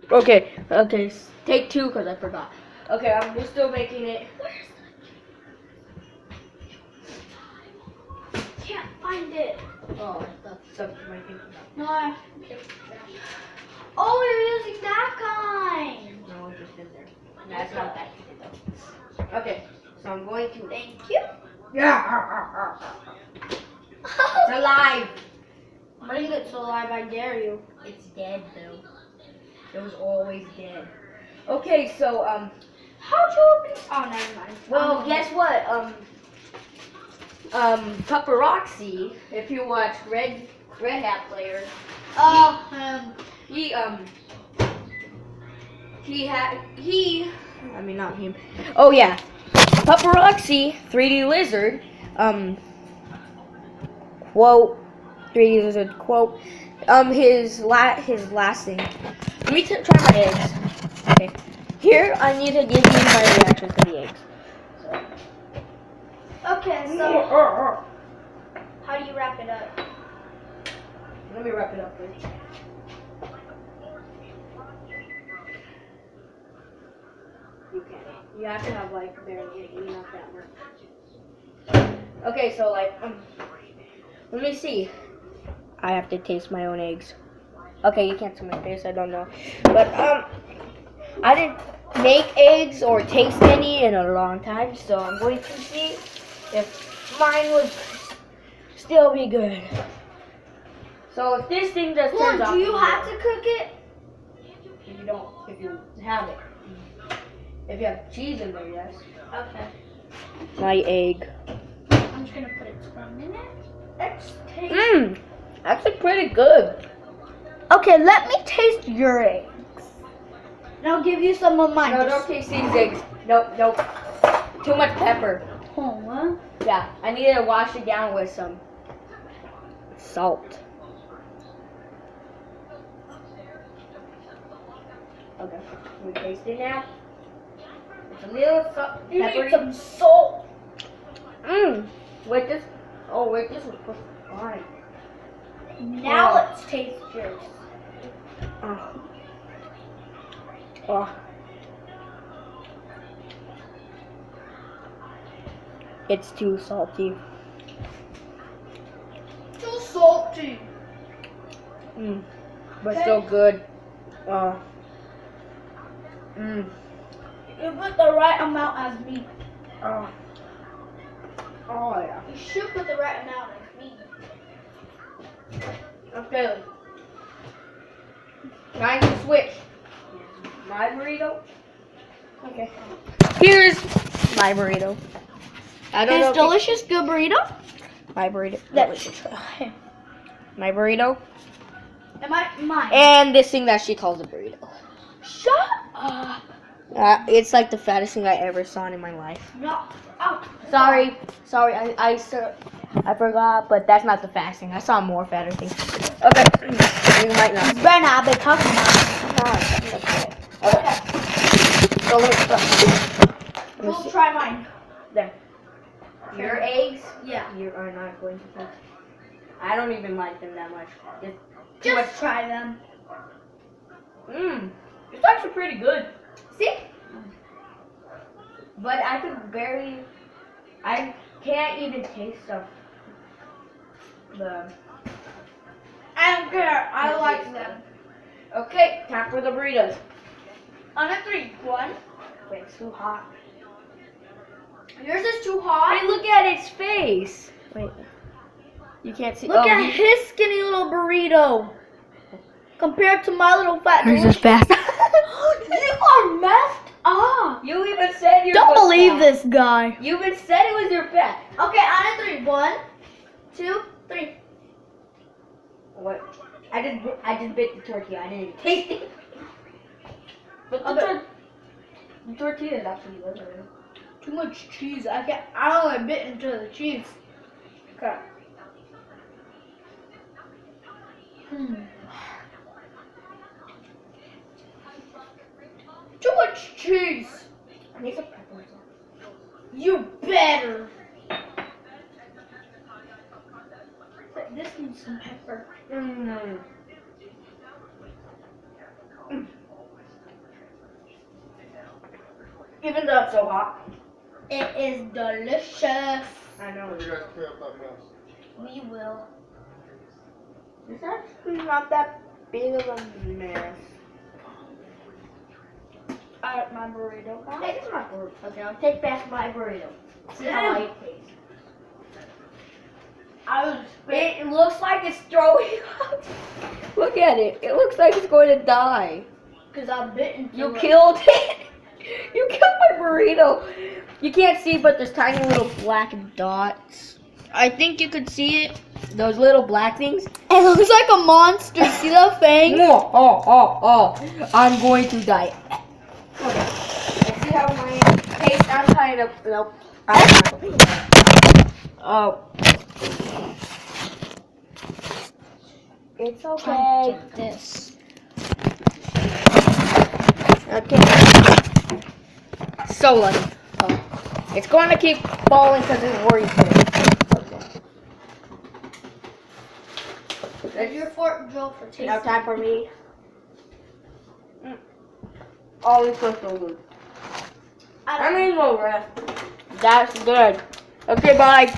Okay, okay, take two because I forgot. Okay, we're still making it. Can't find it. Oh, that's something my thing. No. Oh, you're using that kind. No, it's just in there. That's not that good though. Okay, so I'm going to. Thank you. Yeah. It's alive. Bring it to life, I dare you. It's dead though. It was always dead. Okay, so How'd you open? Oh, never mind. well, guess what? Paparazzi. If you watch Red Hat Player, he I mean not him. Oh yeah, Paparazzi 3D Lizard. Quote 3D Lizard quote. His last thing. Let me try my eggs. Okay. Here I need to give you my reaction to the eggs. Okay, so how do you wrap it up? Let me wrap it up first. You can't. You have to have like barely not that much. Okay, so like let me see. I have to taste my own eggs. Okay, you can't see my face. I don't know, but I didn't make eggs or taste any in a long time, so I'm going to see if mine would still be good. So if this thing just turns off, Do you have to cook it? if you don't, if you have it, if you have cheese in there, yes. Okay. My egg. I'm just gonna put it for a minute. Let's taste. Mmm, actually pretty good. Okay, let me taste your eggs. And I'll give you some of mine. No, don't taste these eggs. Nope, nope. Too much pepper. Oh, what? Yeah, I need to wash it down with some salt. Okay, we taste it now. It's a little salt. You need some salt. Mmm. Wait, this. Oh, wait, this was fine. Now let's taste yours. Oh. It's too salty. Too salty. Mmm. But still good. Oh. Mmm. You put the right amount as me. Oh. Oh yeah. You should put the right amount as me. Okay. Time to switch. My burrito. Okay. Here's my burrito. I don't know. His delicious good burrito. My burrito. Let's try. My burrito. Am I mine? And this thing that she calls a burrito. Shut up. It's like the fattest thing I ever saw in my life. No. Oh. Sorry, I forgot, but that's not the fattest thing. I saw more fatter things. Okay, you might not. Better not be talking about it. Okay. So let me We'll see. try mine. There. Your eggs? Yeah. You are not going to cook. I don't even like them that much. Just try them. Mmm. It's actually pretty good. See? But I could barely. I can't even taste the. I don't care. I like them. Okay, time for the burritos. On a 3. 1. Wait, it's too hot. Yours is too hot. Hey, look at its face. Wait. You can't see. Look at his skinny little burrito. Compared to my little fat. Yours is fast. You are messed up. You even said your. Don't believe this guy. You even said it was your fat. Okay, on a 3. 1, 2, 3. What? I just bit the tortilla. I didn't even taste it. But the tortilla is actually good. Too much cheese. I only bit into the cheese. Okay. Too much cheese. I need some pepper. You better. This needs some pepper. Even though it's so hot. It is delicious. I know. You guys clear up that mess. We will. It's actually not that big of a mess. Alright, my burrito. Hey, it's my burrito. Okay, I'll take back my burrito. See how it tastes. I was It looks like it's throwing up. Look at it. It looks like it's going to die. because I'm bitten. You killed it. You killed my burrito. You can't see, but there's tiny little black dots. I think you could see it. Those little black things. It looks like a monster. See the fangs? Oh. I'm going to die. Okay. I see how my taste. I'm kind of. Nope. Oh. It's okay. Take this. Okay. So lucky. Oh. It's going to keep falling because it's worried. There's your fork, Joe, for tasting. Now time for me. Oh, it's so good. I mean, no rest. That's good. Okay, bye.